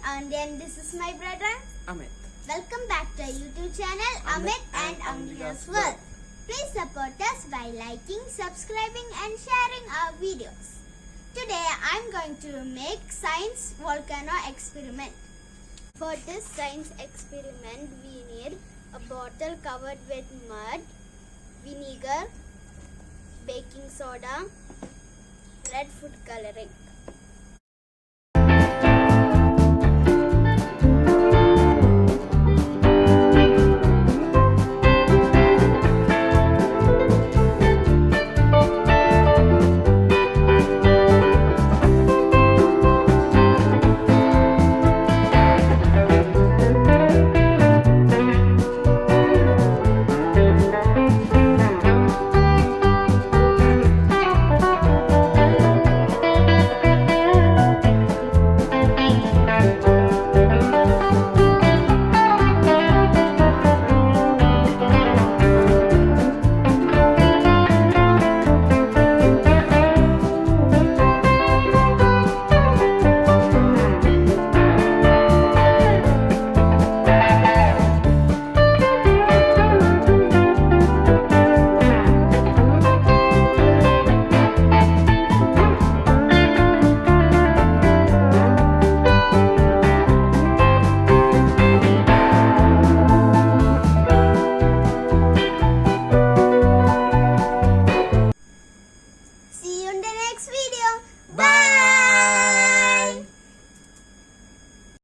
Avanthika and this is my brother Amit. Welcome back to our YouTube channel Amit and Avanthika's World. Please support us by liking, subscribing and sharing our videos. Today I am going to make science volcano experiment. For this science experiment we need a bottle covered with mud, vinegar, baking soda, red food coloring.